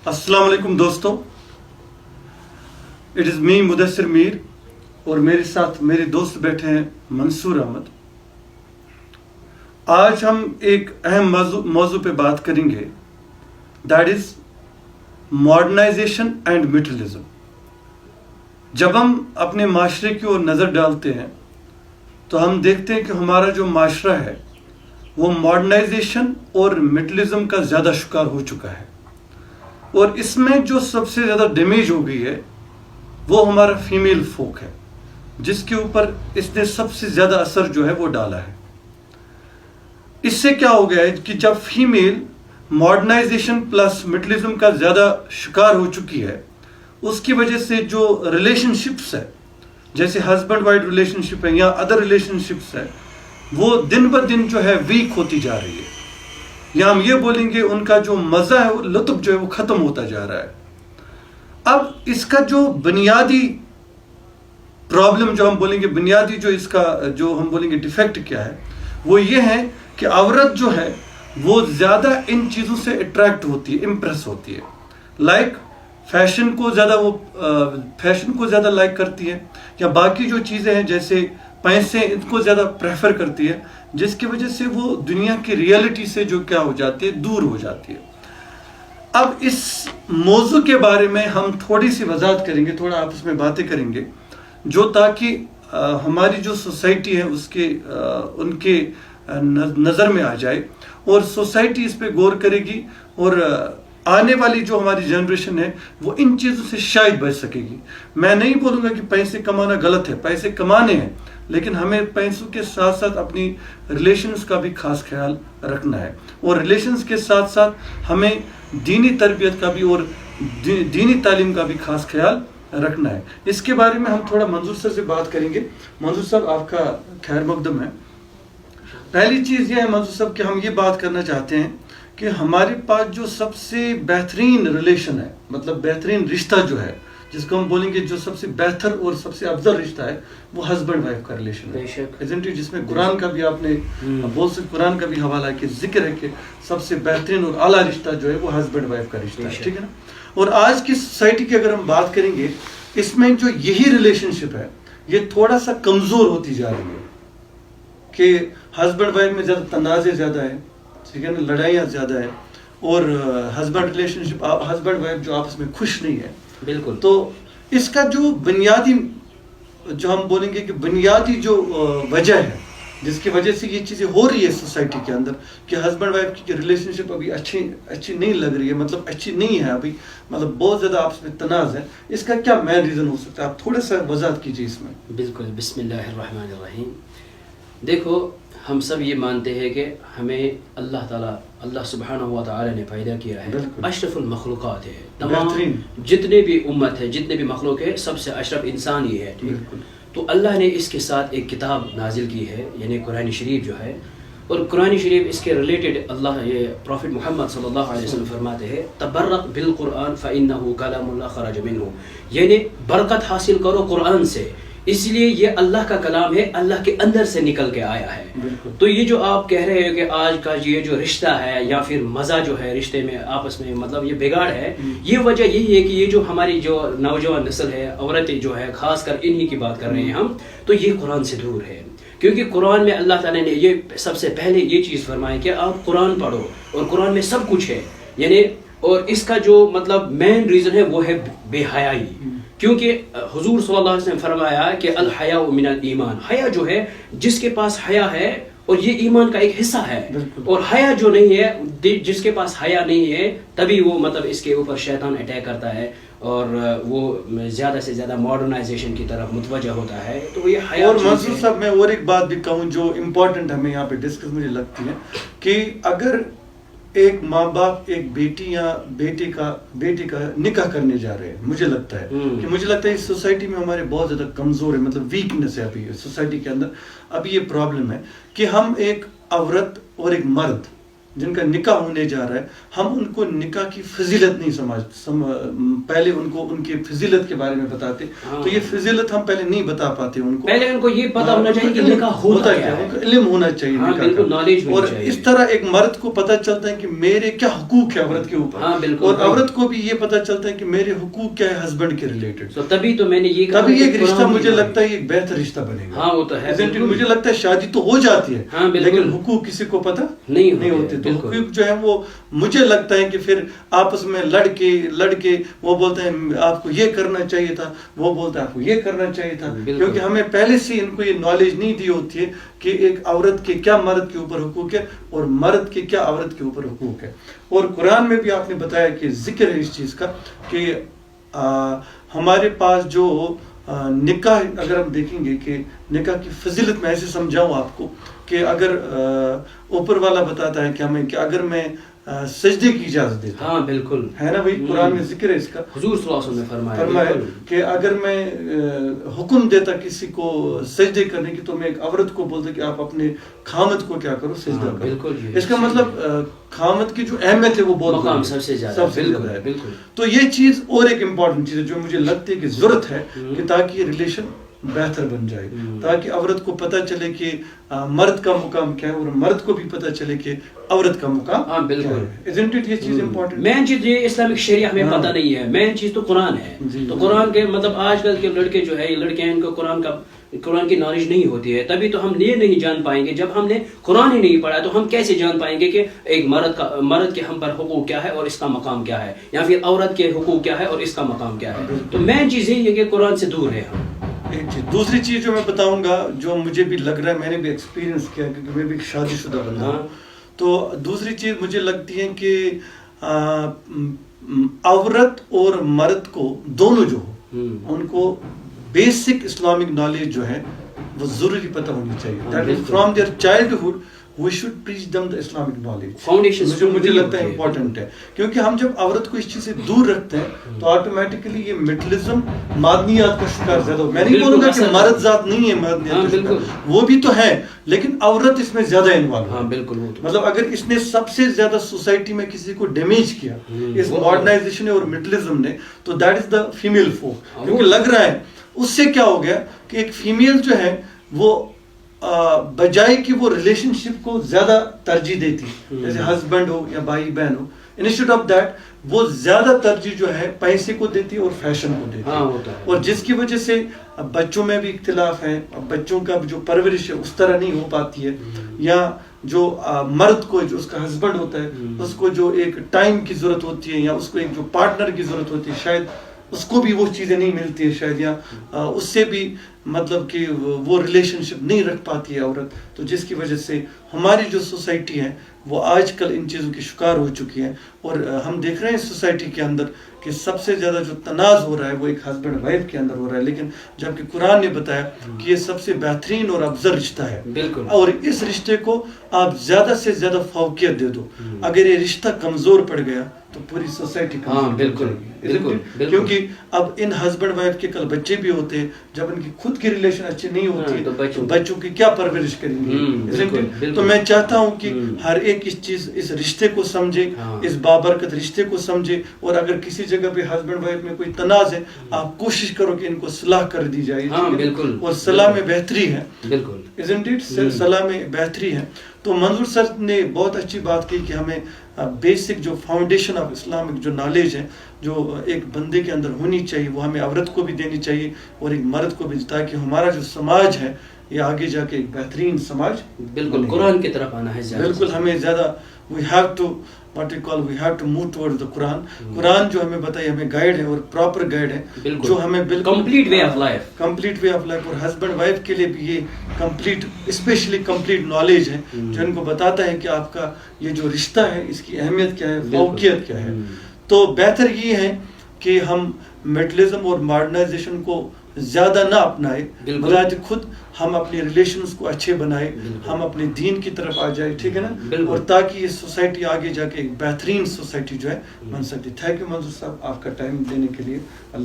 السلام علیکم دوستو، اٹ از می مدثر میر اور میرے ساتھ میرے دوست بیٹھے ہیں منصور احمد۔ آج ہم ایک اہم موضوع پہ بات کریں گے، دیٹ از ماڈرنائزیشن اینڈ مٹرلزم۔ جب ہم اپنے معاشرے کی اور نظر ڈالتے ہیں تو ہم دیکھتے ہیں کہ ہمارا جو معاشرہ ہے وہ ماڈرنائزیشن اور مٹرلزم کا زیادہ شکار ہو چکا ہے، اور اس میں جو سب سے زیادہ ڈیمیج ہو گئی ہے وہ ہمارا فیمیل فوک ہے، جس کے اوپر اس نے سب سے زیادہ اثر جو ہے وہ ڈالا ہے۔ اس سے کیا ہو گیا ہے کہ جب فیمیل ماڈرنائزیشن پلس مٹرلزم کا زیادہ شکار ہو چکی ہے، اس کی وجہ سے جو ریلیشن شپس ہے، جیسے ہسبینڈ وائف ریلیشن شپ ہے یا ادر ریلیشن شپس ہے، وہ دن بہ دن جو ہے ویک ہوتی جا رہی ہے، یا ہم یہ بولیں گے ان کا جو مزہ ہے، لطف جو ہے وہ ختم ہوتا جا رہا ہے۔ اب اس کا جو بنیادی پرابلم جو ہم بولیں گے، بنیادی جو اس کا جو ہم بولیں گے ڈیفیکٹ کیا ہے، وہ یہ ہے کہ عورت جو ہے وہ زیادہ ان چیزوں سے اٹریکٹ ہوتی ہے، امپریس ہوتی ہے، لائک فیشن کو زیادہ لائک کرتی ہے، یا باقی جو چیزیں ہیں جیسے پیسے، ان کو زیادہ پریفر کرتی ہے، جس کی وجہ سے وہ دنیا کی ریئلٹی سے جو کیا ہو جاتی ہے، دور ہو جاتی ہے۔ اب اس موضوع کے بارے میں ہم تھوڑی سی وضاحت کریں گے، تھوڑا آپس میں باتیں کریں گے، جو تاکہ ہماری جو سوسائٹی ہے اس کے ان کے نظر میں آ جائے، اور سوسائٹی اس پہ غور کرے گی، اور آنے والی جو ہماری جنریشن ہے وہ ان چیزوں سے شاید بچ سکے گی۔ میں نہیں بولوں گا کہ پیسے کمانا غلط ہے، پیسے کمانے ہیں، لیکن ہمیں پیسوں کے ساتھ ساتھ اپنی ریلیشنز کا بھی خاص خیال رکھنا ہے، اور ریلیشنز کے ساتھ ساتھ ہمیں دینی تربیت کا بھی اور دینی تعلیم کا بھی خاص خیال رکھنا ہے۔ اس کے بارے میں ہم تھوڑا منظور صاحب سے بات کریں گے۔ منظور صاحب، آپ کا خیر مقدم ہے۔ پہلی چیز یہ ہے منظور صاحب کہ ہم یہ بات کرنا چاہتے ہیں کہ ہمارے پاس جو سب سے بہترین ریلیشن ہے، مطلب بہترین رشتہ جو ہے، جس کو ہم بولیں گے جو سب سے بہتر اور سب سے افضل رشتہ ہے، وہ ہسبینڈ وائف کا ریلیشن ہے، جس میں قرآن کا بھی آپ نے بول سکتے، قرآن کا بھی حوالہ ہے کہ ذکر ہے کہ سب سے بہترین اور اعلیٰ رشتہ جو ہے وہ ہسبینڈ وائف کا رشتہ ہے، ٹھیک ہے نا۔ اور آج کی سوسائٹی کی اگر ہم بات کریں گے، اس میں جو یہی ریلیشن شپ ہے یہ تھوڑا سا کمزور ہوتی جا رہی ہے، کہ ہسبینڈ وائف میں زیادہ تنازع زیادہ ہے، ٹھیک ہے نا، لڑائیاں زیادہ ہے، اور ہسبینڈ ریلیشن شپ، ہسبینڈ وائف جو آپس میں خوش نہیں ہے، بالکل۔ تو اس کا جو بنیادی جو ہم بولیں گے کہ بنیادی جو وجہ ہے جس کی وجہ سے یہ چیزیں ہو رہی ہے سوسائٹی کے اندر، کہ ہسبینڈ وائف کی ریلیشن شپ ابھی اچھی نہیں لگ رہی ہے، مطلب اچھی نہیں ہے ابھی، مطلب بہت زیادہ آپس میں تنازع ہے، اس کا کیا مین ریزن ہو سکتا ہے؟ آپ تھوڑا سا وضاحت کیجیے اس میں۔ بالکل، بسم اللہ الرحمن الرحیم۔ دیکھو، ہم سب یہ مانتے ہیں کہ ہمیں اللہ سبحانہ و تعالی نے پیدا کیا ہے، اشرف المخلوقات ہے، تمام جتنے بھی امت ہے، جتنے بھی مخلوق ہے، سب سے اشرف انسان ہی ہے، ٹھیک۔ تو اللہ نے اس کے ساتھ ایک کتاب نازل کی ہے، یعنی قرآن شریف جو ہے، اور قرآن شریف اس کے ریلیٹڈ اللہ، یہ پروفٹ محمد صلی اللہ علیہ وسلم فرماتے ہیں، تبرک بالقرآن فإنہ کلام اللہ خرج منہ، یعنی برکت حاصل کرو قرآن سے، اس لیے یہ اللہ کا کلام ہے، اللہ کے اندر سے نکل کے آیا ہے۔ تو یہ جو آپ کہہ رہے ہو کہ آج کا یہ جو رشتہ ہے یا پھر مزہ جو ہے رشتے میں آپس میں، مطلب یہ بگاڑ ہے، یہ وجہ یہی ہے کہ یہ جو ہماری جو نوجوان نسل ہے، عورتیں جو ہے، خاص کر انہی کی بات کر رہے ہیں ہم، تو یہ قرآن سے دور ہے، کیونکہ قرآن میں اللہ تعالیٰ نے یہ سب سے پہلے یہ چیز فرمائی کہ آپ قرآن پڑھو، اور قرآن میں سب کچھ ہے، یعنی، اور اس کا جو مطلب مین ریزن ہے وہ ہے بے حیائی، کیونکہ حضور صلی اللہ علیہ وسلم فرمایا کہ الحیاء من الایمان، حیا جو ہے، جس کے پاس حیا ہے، اور یہ ایمان کا ایک حصہ ہے، اور حیا جو نہیں ہے، جس کے پاس حیا نہیں ہے، تبھی وہ مطلب اس کے اوپر شیطان اٹیک کرتا ہے، اور وہ زیادہ سے زیادہ ماڈرنائزیشن کی طرف متوجہ ہوتا ہے۔ تو یہ حیا۔ اور منصور صاحب، میں اور ایک بات بھی کہوں جو امپورٹنٹ ہمیں یہاں پہ ڈسکس مجھے لگتی ہے، کہ اگر ایک ماں باپ ایک بیٹی یا بیٹے کا نکاح کرنے جا رہے ہیں، مجھے لگتا ہے اس سوسائٹی میں ہمارے بہت زیادہ کمزور ہے، مطلب ویکنس ہے ابھی سوسائٹی کے اندر، ابھی یہ پرابلم ہے کہ ہم ایک عورت اور ایک مرد جن کا نکاح ہونے جا رہا ہے، ہم ان کو نکاح کی فضیلت نہیں پہلے ان کو ان کی فضیلت کے بارے میں بتاتے، تو یہ فضیلت ہم پہلے نہیں بتا پاتے ان کو. پہلے ان کو یہ پتا ہونا چاہیے کہ نکاح ہوتا کیا ہے، ان کو علم ہونا چاہیے نکاح کا. اور اس طرح ایک مرد کو پتہ چلتا ہے کہ میرے کیا حقوق ہے عورت کے اوپر، اور عورت کو بھی یہ پتہ چلتا ہے کہ میرے حقوق کیا ہے ہسبینڈ کے ریلیٹڈ. تبھی تو میں نے یہ کہا، تبھی ایک رشتہ مجھے لگتا ہے ایک بہتر رشتہ بنے گا. ہاں وہ تو ہے. مجھے لگتا ہے شادی تو ہو جاتی ہے لیکن حقوق کسی کو پتہ نہیں ہوتے. تو حقوق جو ہے وہ مجھے لگتا ہے کہ پھر آپس میں لڑکے وہ بولتے ہیں آپ کو یہ کرنا چاہیے تھا، وہ بولتا ہے آپ کو یہ کرنا چاہیے تھا، کیونکہ ہمیں پہلے سے ان کو یہ نالج نہیں دی ہوتی ہے کہ ایک عورت کے کیا مرد کے اوپر حقوق ہے اور مرد کے کیا عورت کے اوپر حقوق ہے. اور قرآن میں بھی آپ نے بتایا کہ ذکر ہے اس چیز کا کہ ہمارے پاس جو نکاح، اگر ہم دیکھیں گے کہ نکاح کی فضیلت میں ایسے سمجھاؤں آپ کو کہ اگر اوپر والا بتاتا ہے کہ ہمیں کہ اگر میں سجدے کی اجازت دیتا، ہاں بالکل ہے نا بھائی، قرآن میں ذکر ہے اس کا. حضور صلی اللہ علیہ وسلم نے فرمایا کہ اگر میں حکم دیتا کسی کو سجدے کرنے کی تو میں ایک عورت کو بولتا کہ آپ اپنے خامد کو کیا کرو، سجدہ کرو. اس کا مطلب خامد کی جو اہمیت ہے وہ بہت سب سے زیادہ ہے. بالکل. تو یہ چیز اور ایک امپورٹنٹ چیز ہے جو مجھے لگتی ہے کہ ضرورت ہے کہ تاکہ یہ ریلیشن بہتر بن جائے، تاکہ عورت کو پتہ چلے کہ مرد کا مقام کیا ہے اور مرد کو بھی پتہ چلے کہ عورت کا مقام. ہاں بالکل. Isn't it یہ چیز امپورٹنٹ؟ مین چیز یہ اسلامک شریعہ ہمیں پتہ نہیں ہے، مین چیز تو قرآن ہے. تو قرآن کے مطلب آج کل کے لڑکے جو ہے، یہ لڑکیاں، ان کو قرآن کی نالج نہیں ہوتی ہے. تبھی تو ہم یہ نہیں جان پائیں گے. جب ہم نے قرآن ہی نہیں پڑھا تو ہم کیسے جان پائیں گے کہ ایک مرد کے ہم پر حقوق کیا ہے اور اس کا مقام کیا ہے، یا پھر عورت کے حقوق کیا ہے اور اس کا مقام کیا ہے. تو مین چیز یہی ہے کہ قرآن سے دور ہے ہم. ایک چیز دوسری چیز جو میں بتاؤں گا جو مجھے بھی لگ رہا ہے، میں نے بھی ایکسپیرینس کیا کیونکہ میں بھی شادی شدہ بندہ ہوں. تو دوسری چیز مجھے لگتی ہے کہ عورت اور مرد کو دونوں جو ہو ان کو بیسک اسلامک نالج جو ہے وہ ضروری پتہ ہونی چاہیے. That is from their childhood we should teach them the Islamic knowledge. Foundation مجھے لگتا ہے امپورٹنٹ ہے، کیونکہ ہم جب عورت کو اس چیز سے دور رکھتے ہیں تو آٹومیٹکلی یہ میٹلزم مادنیات کا شکار زیادہ ہو. میں نہیں بولوں گا کہ مرد ذات نہیں ہے مادنیات کا شکار، وہ بھی تو ہے، لیکن عورت اس میں زیادہ انوالو ہے. بالکل. مطلب اگر اس نے سب سے زیادہ سوسائٹی میں کسی کو ڈیمیج کیا اس ماڈرنائزیشن اور میٹلزم نے، تو that is the female force. کیونکہ لگ رہا ہے اس سے کیا ہو گیا کہ ایک فیمیل جو ہے وہ بجائے کہ وہ ریلیشن شپ کو زیادہ ترجیح دیتی، جیسے ہسبینڈ ہو یا بھائی بہن ہو، انسٹیڈ آف دیٹ وہ زیادہ ترجیح جو ہے پیسے کو دیتی اور فیشن کو دیتی. اور جس کی وجہ سے بچوں میں بھی اختلاف ہے، بچوں کا جو پرورش ہے اس طرح نہیں ہو پاتی ہے، یا جو مرد کو جو اس کا ہسبینڈ ہوتا ہے اس کو جو ایک ٹائم کی ضرورت ہوتی ہے یا اس کو ایک جو پارٹنر کی ضرورت ہوتی ہے شاید اس کو بھی وہ چیزیں نہیں ملتی ہے شاید، یا اس سے بھی مطلب کہ وہ ریلیشن شپ نہیں رکھ پاتی ہے عورت. تو جس کی وجہ سے ہماری جو سوسائٹی ہے وہ آج کل ان چیزوں کی شکار ہو چکی ہے. اور ہم دیکھ رہے ہیں سوسائٹی کے اندر کہ سب سے زیادہ جو تنازع ہو رہا ہے وہ ایک ہسبینڈ وائف کے اندر ہو رہا ہے، لیکن جبکہ قرآن نے بتایا کہ یہ سب سے بہترین اور افضل رشتہ ہے. اور اس رشتے کو آپ زیادہ سے زیادہ فوقیت دے دو. اگر یہ رشتہ کمزور پڑ گیا تو پوری سوسائٹی بالکل. کیونکہ اب ان ہسبینڈ وائف کے کل بچے بھی ہوتے ہیں، جب ان کی خود کی ریلیشن اچھی نہیں ہوتی تو بچوں کی کیا پرورش کریں گے. تو میں چاہتا ہوں کہ ہر ایک اس رشتے کو سمجھے، اس بابرکت رشتے کو سمجھے. اور اگر کسی جگہ پہ ہسبینڈ وائف میں کوئی تنازع ہے آپ کوشش کرو کہ ان کو صلاح کر دی جائے. اور صلاح میں بہتری ہے، صلاح میں بہتری ہے. تو منظور سر نے بہت اچھی بات کی کہ ہمیں بیسک جو فاؤنڈیشن آف اسلامک جو نالج ہے جو ایک بندے کے اندر ہونی چاہیے وہ ہمیں عورت کو بھی دینی چاہیے اور ایک مرد کو بھی، تاکہ ہمارا جو سماج ہے یہ آگے جا کے ایک بہترین سماج بالکل قرآن کی طرف آنا ہے. بالکل ہمیں زیادہ we have to move towards the Quran. قرآن جو ہمیں بتائے ہمیں گائیڈ ہے اور پراپر گائیڈ ہے جو ہمیں بالکل کمپلیٹ وے آف لائف. اور ہسبینڈ وائف کے لیے بھی یہ کمپلیٹ اسپیشلی کمپلیٹ نالج ہے جو ان کو بتاتا ہے کہ آپ کا یہ جو رشتہ ہے اس کی اہمیت کیا ہے، فوقیت کیا ہے. تو بہتر یہ ہے کہ ہم میٹلزم اور ماڈرنائزیشن کو زیادہ نہ اپنائے، بلکہ خود ہم اپنے ریلیشنز کو اچھے بنائے، ہم اپنے دین کی طرف آ جائے، ٹھیک ہے نا، اور تاکہ یہ سوسائٹی آگے جا کے ایک بہترین سوسائٹی جو ہے بن سکتی. تھینک یو منظور صاحب آپ کا ٹائم دینے کے لیے. اللہ